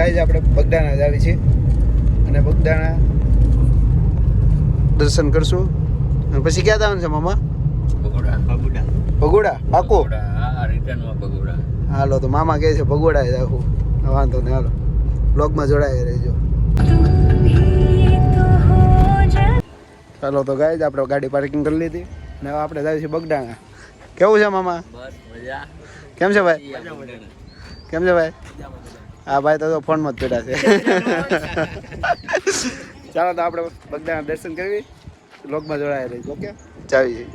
Guys આપણે બગદાણા જ આવી છીએ અને બગદાણા દર્શન કરશું અને પછી ક્યાં જવાનું છે મામા? ભગોડા પાકો. હાલો તો મામા કહે છે ભગોડા જ આવું. વાંધો નહીં, હાલો બ્લોગમાં જોડાયા રહેજો. ચાલો તો ગાઈઝ આપણે ગાડી પાર્કિંગ કરી લીધી ને હવે આપણે જઈએ છીએ બગદાણા. કેવું છે મામા? બસ મજા. કેમ છે ભાઈ? કેમ છે ભાઈ? હા ભાઈ તો ફોનમાં જ પેડા છે. ચાલો તો આપણે બગદાણા દર્શન કરવી, બ્લોગમાં જોડાયા રહીશું. ઓકે ચાવીએ.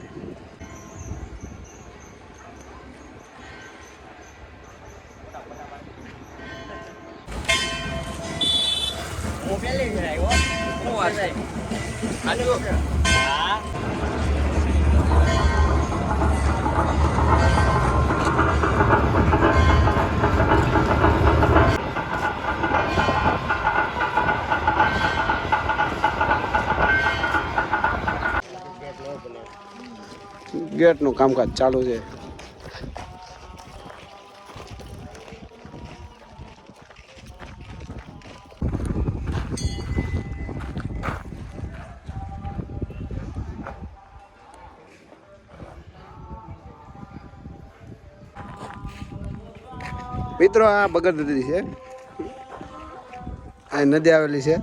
ગેટનું કામકાજ ચાલુ છે. મિત્રો આ બગડ નદી છે, આ નદી આવેલી છે.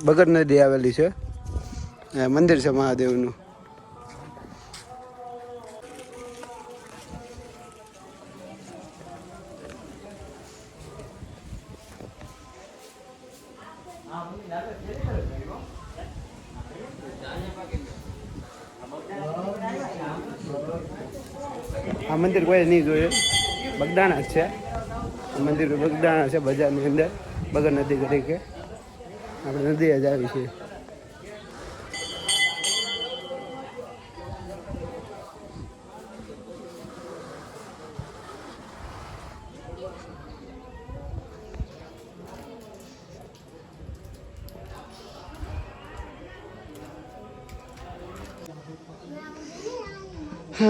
બગડ નદી આવેલી છે, મંદિર છે મહાદેવનું. આ મંદિર કોઈ નહીં જોયું, બગદાણા જ છે. મંદિર બગદાણા છે, બજારની અંદર બગડ નદી તરીકે આપણે નદી જ આવી છે.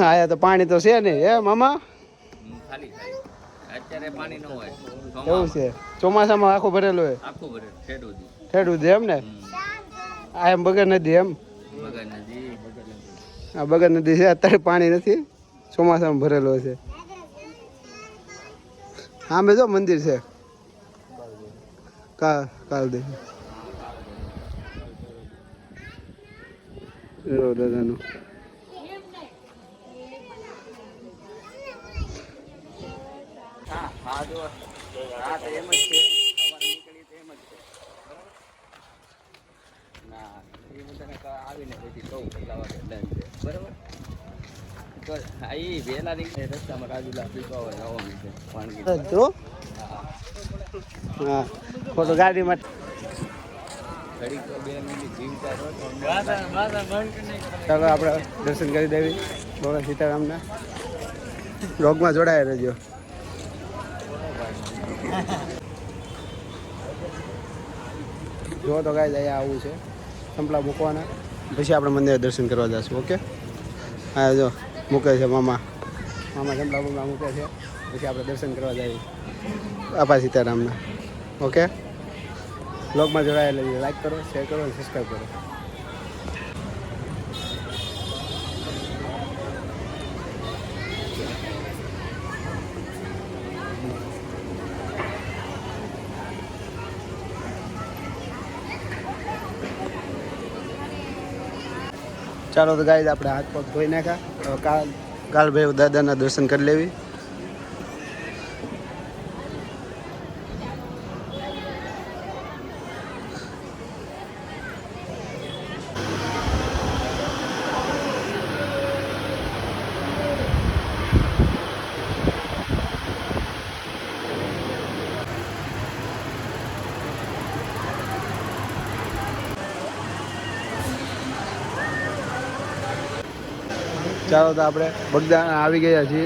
આયા તો પાણી તો છે ને હે મામા? ખાલી અત્યારે પાણી ન હોય. એવું છે, ચોમાસામાં આખું ભરેલું હોય. આખું ભરે ઠેડું છે એમ ને? આ એમ બગડ નદી એમ? આ બગડ નદી છે, અત્યારે પાણી નથી, ચોમાસામાં ભરેલો છે. હા મેં જો મંદિર છે કાલ દે દાદાનું. હા જો રાત એમ જ છે, સવારે નીકળી તો એમ જ છે. ના એ બધાને આવીને પછી કહું કેટલા વાગે ડન છે, બરાબર? તો એ વહેલા નીકળે રસ્તામાં રાજુલા પીવા હોય જવાનું છે પાણી. હા ખોટો ગાડીમાં ઘડીક 2 મિનિટ જીવતા રહો. ચાલો આપણે દર્શન કરી દેવી બોલા સીતારામના. બ્લોગમાં જોડાયા રહેજો. જો તો ગાઈસ અહીંયા આવું છે, સંપલા મૂકવાના, પછી આપણે મંદિરે દર્શન કરવા જઈશું. ઓકે હા જો મૂકે છે મામા સંપલા મૂકે છે, પછી આપણે દર્શન કરવા જઈએ આપા સીતારામના. ઓકે બ્લોગમાં જોડાયેલા છે, લાઈક કરો, શેર કરો અને સબસ્ક્રાઈબ કરો. ચાલો તો ગાઈસ આપણે હાથ પગ ધોઈ નાખ્યા. કાલભાઈ દાદાના દર્શન કરી લેવી. ચાલો તો આપણે બગદાણા આવી ગયા છીએ.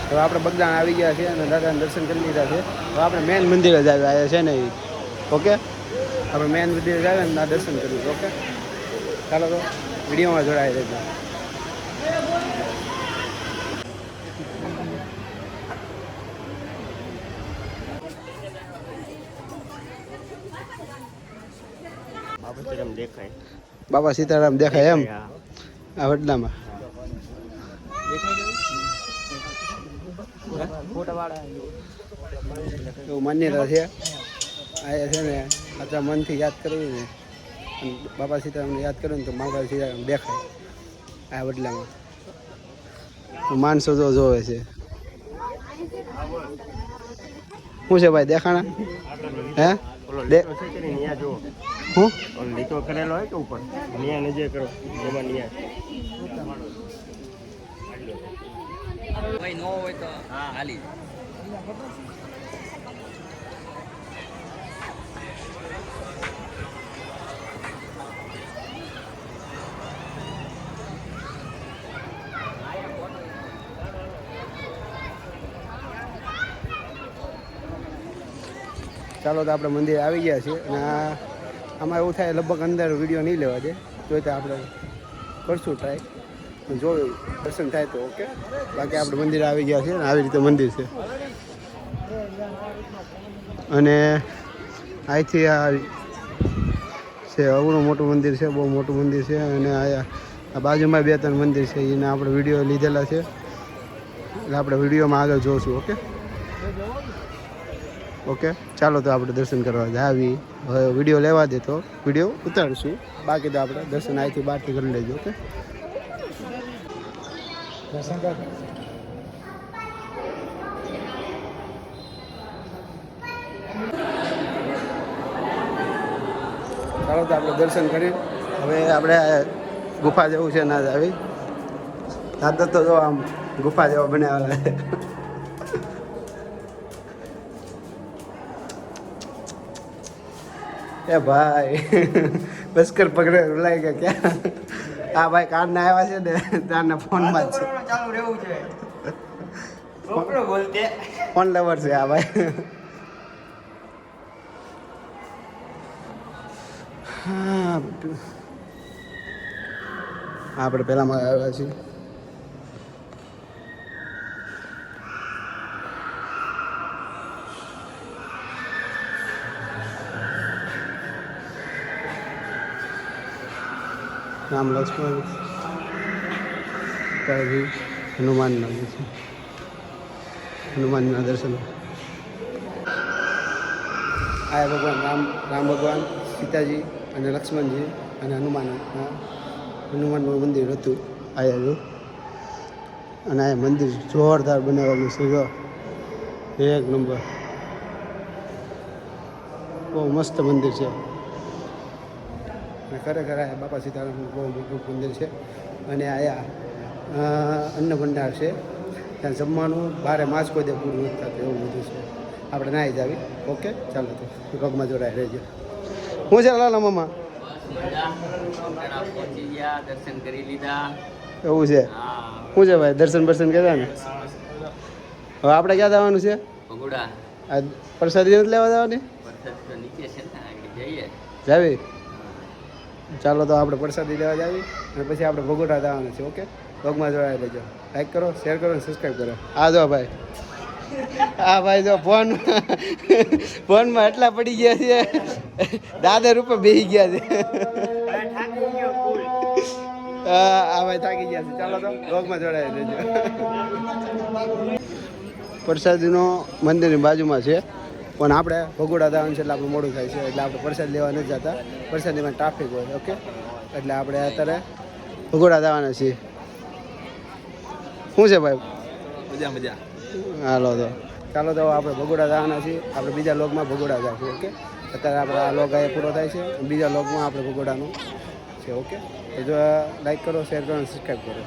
હવે આપણે બગદાણા આવી ગયા છીએ અને દાદાના દર્શન કરી લીધા છે. હવે આપણે મેન મંદિર જ આવ્યા છે ને. ઓકે આપણે મેન મંદિર જાય ને ના દર્શન કરવું છે. ઓકે ચાલો તો વિડીયોમાં જોડાઈ રહેજો. દેખાય બાબા સીતારામ દેખાય એમ આ વડલામાં. એવું માન્યતા છે આ છે ને આટલા મનથી યાદ કરવું ને અને બાબા સીતારામને યાદ કરવું ને તો બાબા સીતારામ દેખાય આ વડલામાં. માણસો તો જોવે છે. શું છે ભાઈ દેખાણા હે હું લીટો કરેલો હોય કે ઉપર નિયા નજે કરો એમાં નિયા ભાઈ નો હોય તો હાલી. ચાલો તો આપણે મંદિર આવી ગયા છીએ અને આમાં એવું થાય લગભગ અંદર વિડીયો નહીં લેવા દે જોઈ તો આપણે કરશું ટ્રાય જો દર્શન થાય તો ઓકે. બાકી આપણે મંદિર આવી ગયા છીએ અને આવી રીતે મંદિર છે અને અહીંથી આ છે અવળું મોટું મંદિર છે, બહુ મોટું મંદિર છે અને આ બાજુમાં 2-3 મંદિર છે એને આપણે વિડીયો લીધેલા છે એટલે આપણે વિડીયોમાં આગળ જોઈશું. ઓકે ઓકે ચાલો તો આપણે દર્શન કરવા જાવી. હવે વિડીયો લેવા દે તો વિડીયો ઉતારશું, બાકી તો આપણે દર્શન અહીંથી બહારથી કરી લેજો. ઓકે દર્શન કર. ચાલો તો આપણે દર્શન કરી હવે આપણે ગુફા જેવું છે ના જ આવી દાદા તો જો આમ ગુફા જેવા બનાવેલા. એ ભાઈ બસ કર પકડે રૂલાઈ ગયા ક્યાં. આ ભાઈ કારના આવ્યા છે ને તારના ફોનમાં જ છે, ચાલુ રહેવું છે. છોકરો બોલતે ફોન લવર છે આ ભાઈ. હા આપણે પહેલામાં આવ્યા છીએ. રામ લક્ષ્મણ સીતાજી હનુમાનના છે, હનુમાનના દર્શન. આ ભગવાન રામ ભગવાન સીતાજી અને લક્ષ્મણજી અને હનુમાનનું મંદિર હતું આયા. અને આ મંદિર જોરદાર બનાવેલું છે, જો એક નંબર, બહુ મસ્ત મંદિર છે. અને ખરેખર આ બાપા સીતારામનું બહુ મોટું મંદિર છે. અને આયા અન્ન ભંડાર છે, ત્યાં જમવાનું બારે માસ કોઈ દે પૂરું નથી થતું એવું બધું છે. આપણે નાહી જ આવી. ઓકે ચાલો તો પગમાં જોડાઈ રહેજો. હું છે લાલા મામા પહોંચી ગયા, દર્શન કરી લીધા. એવું છે. શું છે ભાઈ દર્શન કર્યા ને? હવે આપણે ક્યાં જવાનું છે? ભગુડા. આ પ્રસાદી નથી લેવા જવાની? વરસાદ તો નીચે છે ને, આગળ જઈએ. જાવી. ચાલો તો આપણે પ્રસાદી લેવા જાવી અને પછી આપણે ભગોડા જવાનું છે. ઓકે પગમાં જોડાઈ લેજો. લાઈક કરો, શેર કરો અને સબસ્ક્રાઈબ કરો. આ જો ભાઈ, આ ભાઈ જો ફોનમાં એટલા પડી ગયા છે, દાદર ઉપર બેસી ગયા છે. આ ભાઈ થાકી ગયા છે. ચાલો તો પગમાં જોડાઈ લેજો. પ્રસાદીનો મંદિરની બાજુમાં છે પણ આપણે ભગોડા જવાનું છે એટલે આપણે મોડું થાય છે એટલે આપણે પ્રસાદ લેવા નથી જતા. પ્રસાદીમાં ટ્રાફિક હોય. ઓકે એટલે આપણે અત્યારે ભગોડા જવાના છીએ. શું છે ભાઈ? મજા. હાલો તો ચાલો તો આપણે ભગોડા જવાના છીએ. આપણે બીજા લોગમાં ભગોડા જઈશું. ઓકે અત્યારે આપણે આ લોગ અહીંયા પૂરો થાય છે, બીજા લોગમાં આપણે ભગોડાનું છે. ઓકે તો જો લાઈક કરો, શેર કરો અને સબસ્ક્રાઈબ કરો.